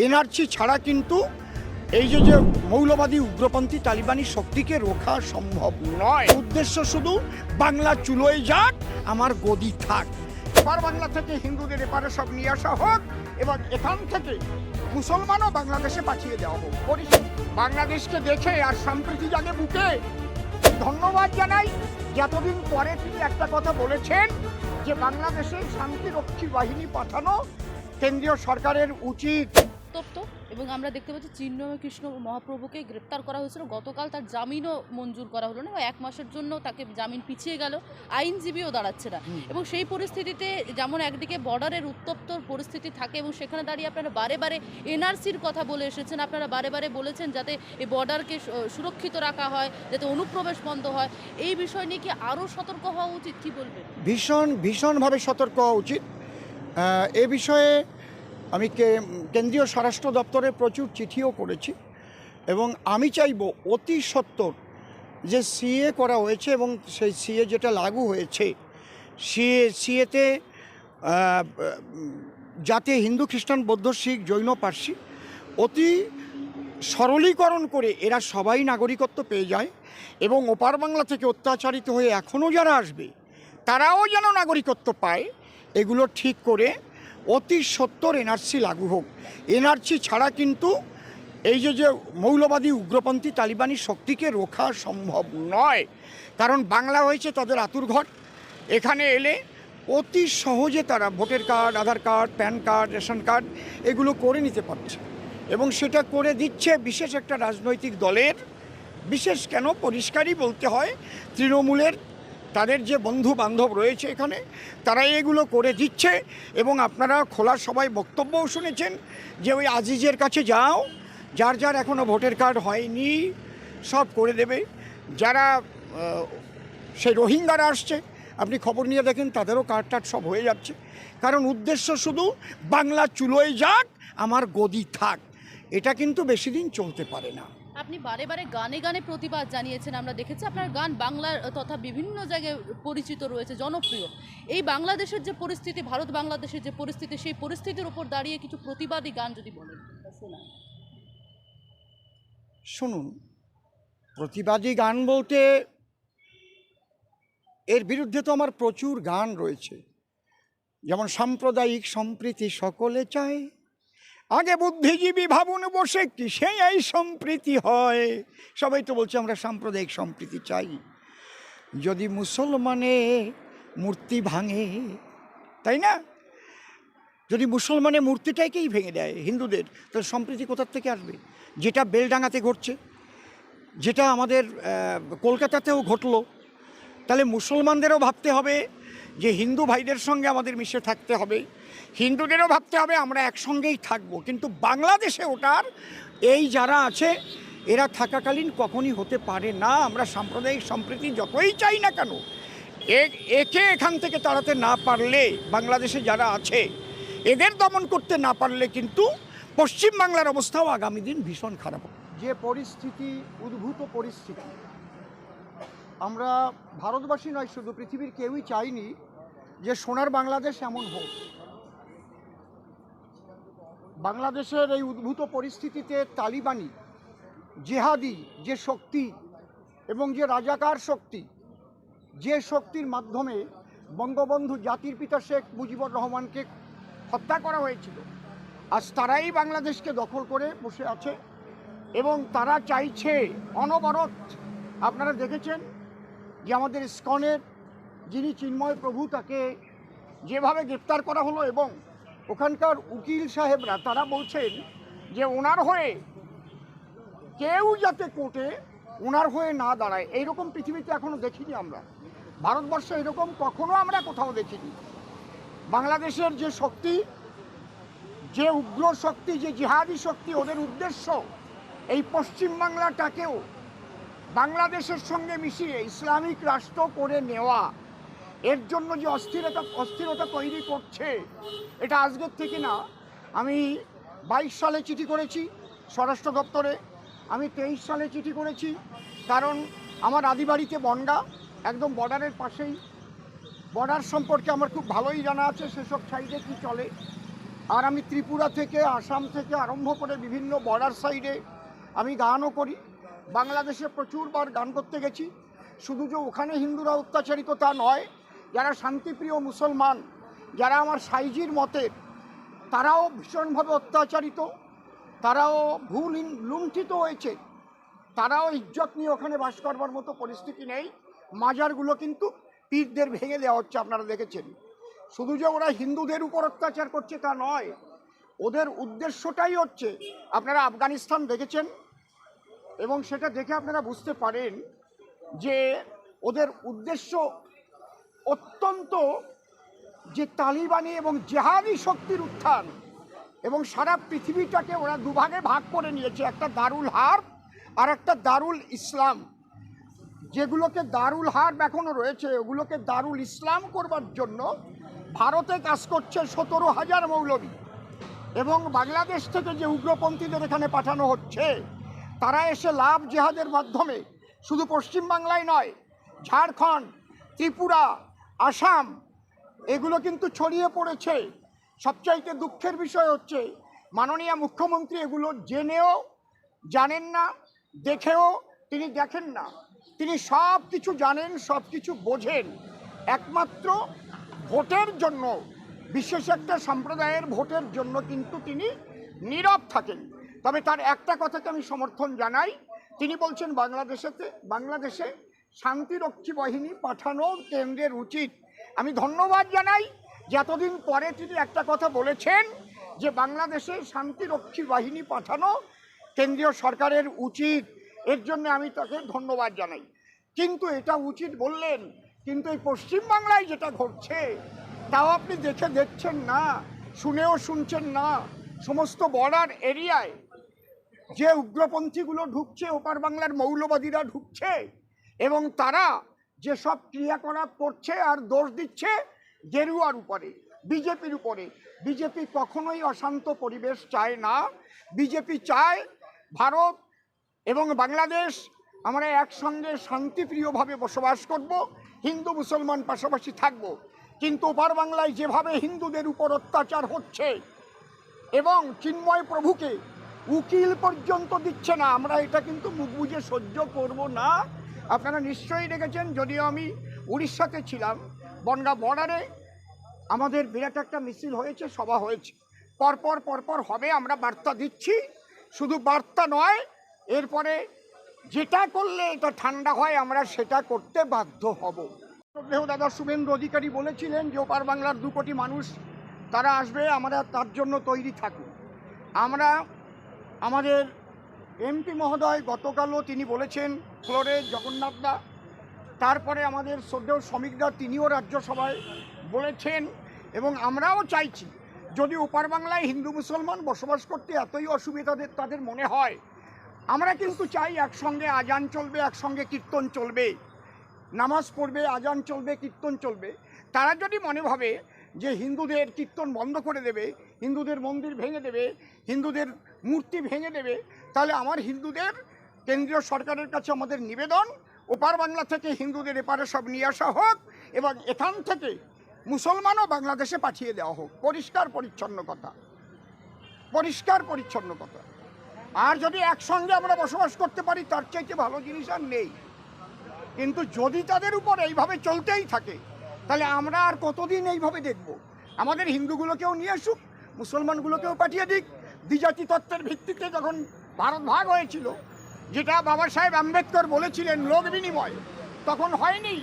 NRC ছাড়া কিন্তু এই যে মৌলবাদী উগ্রপন্থী তালিবানি শক্তিকে রোখা সম্ভব নয়। উদ্দেশ্য শুধু বাংলা চুলোয় যাক, আমার গদি থাক। এবার বাংলা থেকে হিন্দুদের এপারে সব নিয়ে আসা হোক এবং এখান থেকে মুসলমানও বাংলাদেশে পাঠিয়ে দেওয়া হোক। বাংলাদেশকে দেখে আর সম্প্রীতি জাগে বুকে ধন্যবাদ জানাই। যতদিন পরে তিনি একটা কথা বলেছেন যে বাংলাদেশের শান্তিরক্ষী বাহিনী পাঠানো কেন্দ্রীয় সরকারের উচিত। এবং আমরা দেখতে পাচ্ছি চিন্ময় কৃষ্ণ মহাপ্রভুকে গ্রেপ্তার করা হয়েছিল, গতকাল তার জামিনও মঞ্জুর করা হলো না, 1 মাসের জন্য তাকে জামিন পিছিয়ে গেল, আইনজীবীও দাঁড়াচ্ছে না। এবং সেই পরিস্থিতিতে যেমন একদিকে বর্ডারের উত্তপ্ত পরিস্থিতি থাকে এবং সেখানে দাঁড়িয়ে আপনারা বারে বারে এনআরসির কথা বলে এসেছেন, আপনারা বারে বারে বলেছেন যাতে এই বর্ডারকে সুরক্ষিত রাখা হয়, যাতে অনুপ্রবেশ বন্ধ হয়। এই বিষয় নিয়ে কি আরও সতর্ক হওয়া উচিত, কি বলবেন? ভীষণভাবে সতর্ক হওয়া উচিত। এ বিষয়ে আমি কেন্দ্রীয় স্বরাষ্ট্র দপ্তরে প্রচুর চিঠিও করেছি এবং আমি চাইব অতি সত্বর যে সিএ করা হয়েছে এবং সেই সিএ যেটা লাগু হয়েছে সিএতে যাতে হিন্দু খ্রিস্টান বৌদ্ধ শিখ জৈন পার্সি অতি সরলীকরণ করে এরা সবাই নাগরিকত্ব পেয়ে যায় এবং ওপার বাংলা থেকে অত্যাচারিত হয়ে এখনও যারা আসবে তারাও যেন নাগরিকত্ব পায়, এগুলো ঠিক করে অতি সত্বর এনআরসি লাগু হোক। এনআরসি ছাড়া কিন্তু এই যে মৌলবাদী উগ্রপন্থী তালিবানি শক্তিকে রোখা সম্ভব নয়। কারণ বাংলা হয়েছে তাদের আতুরঘর। এখানে এলে অতি সহজে তারা voter card, Aadhaar card, PAN card, ration card এগুলো করে নিতে পারছে এবং সেটা করে দিচ্ছে বিশেষ একটা রাজনৈতিক দলের, বিশেষ কেন পরিষ্কারই বলতে হয় তৃণমূলের তাদের যে বন্ধু বান্ধব রয়েছে এখানে, তারা এগুলো করে দিচ্ছে। এবং আপনারা খোলা সবাই বক্তব্যও শুনেছেন যে ওই আজিজের কাছে যাও, যার যার এখনও ভোটার কার্ড হয়নি সব করে দেবে। যারা সেই রোহিঙ্গারা আসছে আপনি খবর নিয়ে দেখেন, তাদেরও কার্ড টার্ড সব হয়ে যাচ্ছে। কারণ উদ্দেশ্য শুধু বাংলা চুলোয় যাক, আমার গদি থাক। এটা কিন্তু বেশি দিন চলতে পারে না। আপনি বারে বারে গানে গানে প্রতিবাদ জানিয়েছেন, আমরা দেখেছি আপনার গান বাংলার তথা বিভিন্ন জায়গায় পরিচিত রয়েছে, জনপ্রিয়। এই বাংলাদেশের যে পরিস্থিতি, ভারত বাংলাদেশের যে পরিস্থিতি, সেই পরিস্থিতির উপর দাঁড়িয়ে কিছু প্রতিবাদী গান যদি বলেন। শুনুন, প্রতিবাদী গান বলতে এর বিরুদ্ধে তো আমার প্রচুর গান রয়েছে। যেমন সাম্প্রদায়িক সম্প্রীতি সকলে চায়, আগে বুদ্ধিজীবী ভাবুন বসে কিসে এই সম্প্রীতি হয়। সবাই তো বলছে আমরা সাম্প্রদায়িক সম্প্রীতি চাই। যদি মুসলমানে মূর্তি ভাঙে, তাই না, যদি মুসলমানের মূর্তিটাকেই ভেঙে দেয় হিন্দুদের, তাহলে সম্প্রীতি কোথার থেকে আসবে? যেটা বেলডাঙাতে ঘটছে, যেটা আমাদের কলকাতাতেও ঘটলো, তাহলে মুসলমানদেরও ভাবতে হবে যে হিন্দু ভাইদের সঙ্গে আমাদের মিশে থাকতে হবে, হিন্দুদেরও ভাবতে হবে আমরা একসঙ্গেই থাকবো। কিন্তু বাংলাদেশে ওটার এই যারা আছে এরা থাকাকালীন কখনই হতে পারে না। আমরা সাম্প্রদায়িক সম্প্রীতি যতই চাই না কেন, একে এখান থেকে তাড়াতে না পারলে, বাংলাদেশে যারা আছে এদের দমন করতে না পারলে কিন্তু পশ্চিম বাংলার অবস্থাও আগামী দিন ভীষণ খারাপ। যে পরিস্থিতি, উদ্ভূত পরিস্থিতি, আমরা ভারতবাসী নয়, শুধু পৃথিবীর কেউই চাইনি যে সোনার বাংলাদেশ এমন হোক। বাংলাদেশের এই উদ্ভূত পরিস্থিতিতে তালিবানি, জেহাদি যে শক্তি এবং যে রাজাকার শক্তি, যে শক্তির মাধ্যমে বঙ্গবন্ধু জাতির পিতা শেখ মুজিবুর রহমানকে হত্যা করা হয়েছিল, আজ তারাই বাংলাদেশকে দখল করে বসে আছে এবং তারা চাইছে অনবরত। আপনারা দেখেছেন যে আমাদের ইসকনের যিনি চিন্ময় প্রভু, তাকে যেভাবে গ্রেপ্তার করা হলো এবং ওখানকার উকিল সাহেবরা তারা বলছেন যে ওনার হয়ে কেউ যাতে কোর্টে ওনার হয়ে না দাঁড়ায়। এইরকম পৃথিবীতে এখনও দেখিনি আমরা, ভারতবর্ষে এরকম কখনো আমরা কোথাও দেখিনি। বাংলাদেশের যে শক্তি, যে উগ্র শক্তি, যে জিহাদি শক্তি, ওদের উদ্দেশ্য এই পশ্চিমবাংলাটাকেও বাংলাদেশের সঙ্গে মিশিয়ে ইসলামিক রাষ্ট্র করে নেওয়া। এর জন্য যে অস্থিরতা তৈরি করছে, এটা আজকের থেকে না। আমি 22 সালে চিঠি করেছি স্বরাষ্ট্র দপ্তরে, আমি 23 সালে চিঠি করেছি, কারণ আমার আদিবাড়িতে বনগা, একদম বর্ডারের পাশেই। বর্ডার সম্পর্কে আমার খুব ভালোই জানা আছে, সেসব সাইডে কী চলে। আর আমি ত্রিপুরা থেকে, আসাম থেকে আরম্ভ করে বিভিন্ন বর্ডার সাইডে আমি গানও করি। বাংলাদেশে প্রচুরবার গান করতে গেছি। শুধু যে ওখানে হিন্দুরা অত্যাচারিত তা নয়, যারা শান্তিপ্রিয় মুসলমান, যারা আমার সাইজির মতের, তারাও ভীষণভাবে অত্যাচারিত, তারাও ভুল লুণ্ঠিত হয়েছে, তারাও ইজ্জত নিয়ে ওখানে বাস করবার মতো পরিস্থিতি নেই। মাজারগুলো কিন্তু পীরদের ভেঙে দেওয়া হচ্ছে, আপনারা দেখেছেন। শুধু যে ওরা হিন্দুদের উপর অত্যাচার করছে তা নয়, ওদের উদ্দেশ্যটাই হচ্ছে, আপনারা আফগানিস্তান দেখেছেন এবং সেটা দেখে আপনারা বুঝতে পারেন যে ওদের উদ্দেশ্য অত্যন্ত যে তালিবানি এবং জেহাদি শক্তির উত্থান, এবং সারা পৃথিবীটাকে ওরা দুভাগে ভাগ করে নিয়েছে, একটা দারুল হার্ব আর একটা দারুল ইসলাম। যেগুলোকে দারুল হার্ব এখনও রয়েছে, ওগুলোকে দারুল ইসলাম করবার জন্য ভারতে কাজ করছে 17,000 মৌলবী, এবং বাংলাদেশ থেকে যে উগ্রপন্থীদের এখানে পাঠানো হচ্ছে, তারা এসে লাভ জেহাদের মাধ্যমে শুধু পশ্চিমবাংলায় নয়, ঝাড়খণ্ড, ত্রিপুরা, আসাম, এগুলো কিন্তু ছড়িয়ে পড়েছে। সবচাইতে দুঃখের বিষয় হচ্ছে মাননীয় মুখ্যমন্ত্রী এগুলো জেনেও জানেন না, দেখেও তিনি দেখেন না। তিনি সব কিছু জানেন, সব কিছু বোঝেন, একমাত্র ভোটের জন্য, বিশেষ একটা সম্প্রদায়ের ভোটের জন্য কিন্তু তিনি নীরব থাকেন। তবে তার একটা কথাকে আমি সমর্থন জানাই, তিনি বলছেন বাংলাদেশে শান্তিরক্ষী বাহিনী পাঠানো কেন্দ্রের উচিত। আমি ধন্যবাদ জানাই যে এতদিন পরে তিনি একটা কথা বলেছেন যে বাংলাদেশে শান্তিরক্ষী বাহিনী পাঠানো কেন্দ্রীয় সরকারের উচিত। এর জন্য আমি তাকে ধন্যবাদ জানাই। কিন্তু এটা উচিত বললেন, কিন্তু এই পশ্চিমবাংলায় যেটা ঘটছে তাও আপনি দেখছেন না, শুনেও শুনছেন না। সমস্ত বর্ডার এরিয়ায় যে উগ্রপন্থীগুলো ঢুকছে, ওপার বাংলার মৌলবাদীরা ঢুকছে, এবং তারা যেসব ক্রিয়াকলাপ করছে আর দোষ দিচ্ছে গেরুয়ার উপরে, বিজেপির উপরে। বিজেপি কখনোই অশান্ত পরিবেশ চায় না। বিজেপি চায় ভারত এবং বাংলাদেশ আমরা একসঙ্গে শান্তিপ্রিয়ভাবে বসবাস করব, হিন্দু মুসলমান পাশাপাশি থাকব। কিন্তু ওপার বাংলায় যেভাবে হিন্দুদের উপর অত্যাচার হচ্ছে, এবং চিন্ময় প্রভুকে উকিল পর্যন্ত দিচ্ছে না, আমরা এটা কিন্তু মুখ বুজে সহ্য করব না। আপনারা নিশ্চয়ই দেখেছেন, যদিও আমি উড়িষ্যাতে ছিলাম, বনগাঁ বর্ডারে আমাদের বিরাট একটা মিছিল হয়েছে, সভা হয়েছে। পরপর হবে, আমরা বার্তা দিচ্ছি। শুধু বার্তা নয়, এরপরে যেটা করলে এটা ঠান্ডা হয় আমরা সেটা করতে বাধ্য হব। দাদা শুভেন্দু অধিকারী বলেছিলেন যে ওপার বাংলার 2 কোটি মানুষ তারা আসবে, আমরা তার জন্য তৈরি থাকি। আমরা আমাদের এমপি মহোদয় গতকালও তিনি বলেছেন, ফ্লোরে জগন্নাথদা, তারপরে আমাদের শ্রদ্ধেয় শ্রমিকদা তিনিও রাজ্যসভায় বলেছেন, এবং আমরাও চাইছি যদি ওপার বাংলায় হিন্দু মুসলমান বসবাস করতে এতই অসুবিধা তাদের মনে হয়, আমরা কিন্তু চাই একসঙ্গে আজান চলবে, একসঙ্গে কীর্তন চলবে, নামাজ পড়বে, আজান চলবে, কীর্তন চলবে। তারা যদি মনে ভাবে যে হিন্দুদের কীর্তন বন্ধ করে দেবে, হিন্দুদের মন্দির ভেঙে দেবে, হিন্দুদের মূর্তি ভেঙে দেবে, তাহলে আমার হিন্দুদের কেন্দ্রীয় সরকারের কাছে আমাদের নিবেদন, ওপার বাংলা থেকে হিন্দুদের এপারে সব নিয়ে আসা হোক, এবং এখান থেকে মুসলমানও বাংলাদেশে পাঠিয়ে দেওয়া হোক। পরিষ্কার পরিচ্ছন্ন কথা, পরিষ্কার পরিচ্ছন্ন কথা। আর যদি একসঙ্গে আমরা বসবাস করতে পারি, তার চাইতে ভালো জিনিস আর নেই। কিন্তু যদি তাদের উপর এইভাবে চলতেই থাকে, তাহলে আমরা আর কতদিন এইভাবে দেখব? আমাদের হিন্দুগুলোকেও নিয়ে আসুক, মুসলমানগুলোকেও পাঠিয়ে দিক। দ্বিজাতি তত্ত্বের ভিত্তিতে যখন ভারত ভাগ হয়েছিল, যেটা বাবা সাহেব আম্বেদকর বলেছিলেন লোক বিনিময়, তখন হয়নি।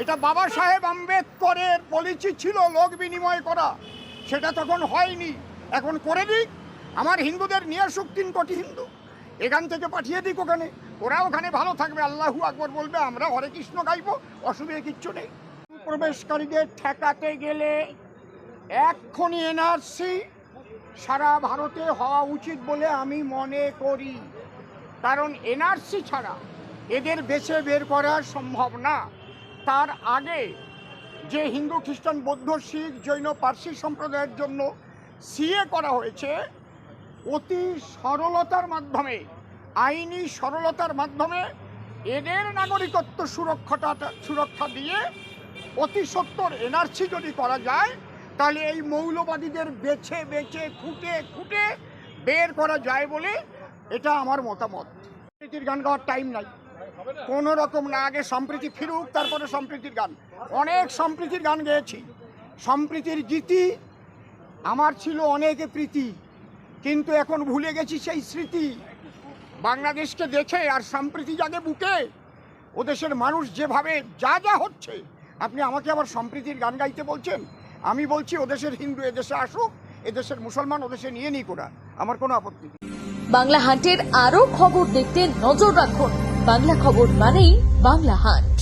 এটা বাবা সাহেব আম্বেদকরের পলিসি ছিল লোক বিনিময় করা, সেটা তখন হয়নি। এখন করে দিক, আমার হিন্দুদের নিয়ে আসুক, 3 কোটি হিন্দু এখান থেকে পাঠিয়ে দিক ওখানে, ওরা ওখানে ভালো থাকবে, আল্লাহু আকবর বলবে, আমরা হরে কৃষ্ণ গাইব, অসুবিধা কিচ্ছু নেই। প্রবেশকারীদের ঠেকাতে গেলে এক্ষুনি এনআরসি সারা ভারতে হওয়া উচিত বলে আমি মনে করি। কারণ এনআরসি ছাড়া এদের বেছে বের করা সম্ভব না। তার আগে যে হিন্দু, খ্রিস্টান, বৌদ্ধ, শিখ, জৈন, পার্সি সম্প্রদায়ের জন্য সিএ করা হয়েছে, অতি সরলতার মাধ্যমে, আইনি সরলতার মাধ্যমে এদের নাগরিকত্ব সুরক্ষা দিয়ে অতি সত্বর এনআরসি যদি করা যায়, তাহলে এই মৌলবাদীদের বেছে বেছে খুঁটে খুঁটে বের করা যায় বলে এটা আমার মতামত। সম্প্রীতির গান গাওয়ার টাইম নাই, কোনো রকম না, আগে সম্প্রীতি ফিরুক তারপরে সম্প্রীতির গান। অনেক সম্প্রীতির গান গেয়েছি, সম্প্রীতির গীতি আমার ছিল অনেকে প্রীতি, কিন্তু এখন ভুলে গেছি সেই স্মৃতি। বাংলাদেশকে দেখে আর সম্প্রীতি জাগে বুকে, ও দেশের মানুষ যেভাবে যা যা হচ্ছে, আপনি আমাকে আবার সম্প্রীতির গান গাইতে বলছেন? আমি বলছি ও দেশের হিন্দু এদেশে আসুক, এদেশের মুসলমান ও দেশে নিয়ে নিক, ওরা আমার কোনো আপত্তি নেই। বাংলা হান্টের আরো খবর দেখতে নজর রাখুন। বাংলা খবর মানেই বাংলা হান্ট।